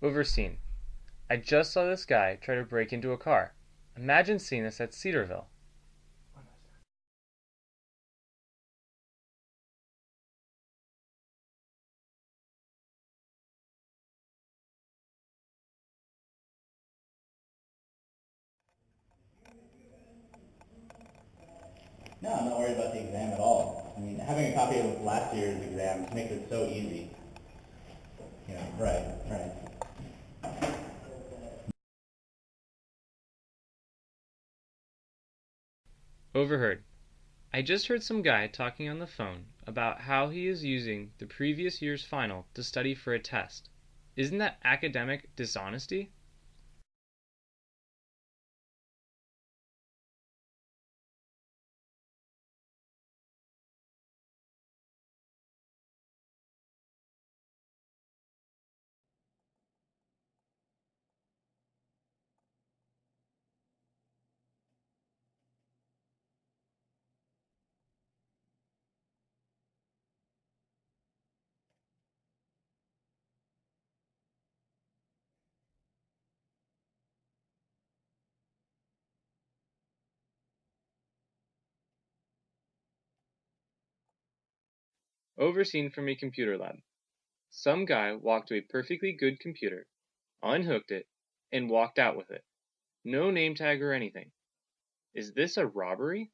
Overseen. I just saw this guy try to break into a car. Imagine seeing this at Cedarville. No, I'm not worried about the exam at all. I mean, having a copy of last year's exams makes it so easy. Right, right. Overheard. I just heard some guy talking on the phone about how he is using the previous year's final to study for a test. Isn't that academic dishonesty? Overseen from a computer lab. Some guy walked to a perfectly good computer, unhooked it, and walked out with it. No name tag or anything. Is this a robbery?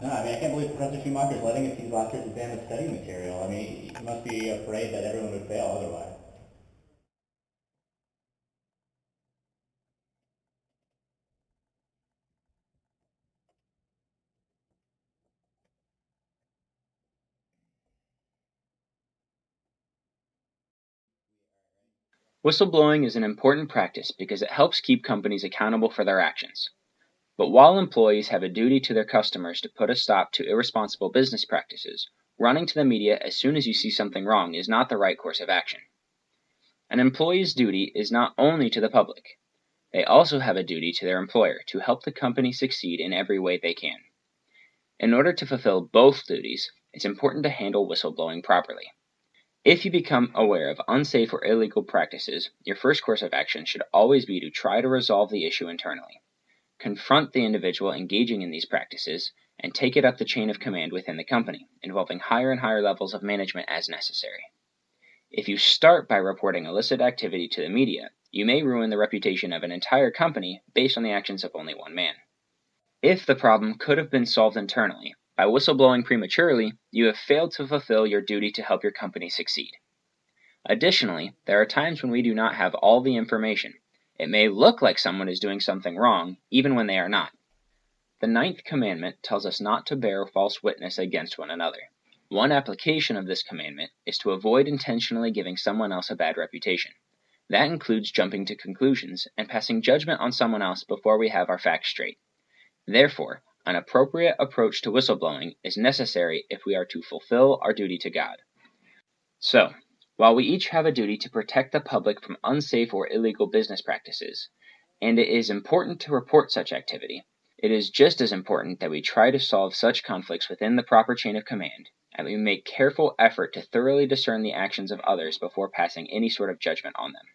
No, I mean, I can't believe Professor Schumacher is letting us use last year's exam as study material. I mean, he must be afraid that everyone would fail otherwise. Whistleblowing is an important practice because it helps keep companies accountable for their actions. But while employees have a duty to their customers to put a stop to irresponsible business practices, running to the media as soon as you see something wrong is not the right course of action. An employee's duty is not only to the public. They also have a duty to their employer to help the company succeed in every way they can. In order to fulfill both duties, it's important to handle whistleblowing properly. If you become aware of unsafe or illegal practices, your first course of action should always be to try to resolve the issue internally. Confront the individual engaging in these practices, and take it up the chain of command within the company, involving higher and higher levels of management as necessary. If you start by reporting illicit activity to the media, you may ruin the reputation of an entire company based on the actions of only one man. If the problem could have been solved internally, by whistleblowing prematurely, you have failed to fulfill your duty to help your company succeed. Additionally, there are times when we do not have all the information. It may look like someone is doing something wrong, even when they are not. The ninth commandment tells us not to bear false witness against one another. One application of this commandment is to avoid intentionally giving someone else a bad reputation. That includes jumping to conclusions and passing judgment on someone else before we have our facts straight. Therefore, an appropriate approach to whistleblowing is necessary if we are to fulfill our duty to God. So, while we each have a duty to protect the public from unsafe or illegal business practices, and it is important to report such activity, it is just as important that we try to solve such conflicts within the proper chain of command, and we make careful effort to thoroughly discern the actions of others before passing any sort of judgment on them.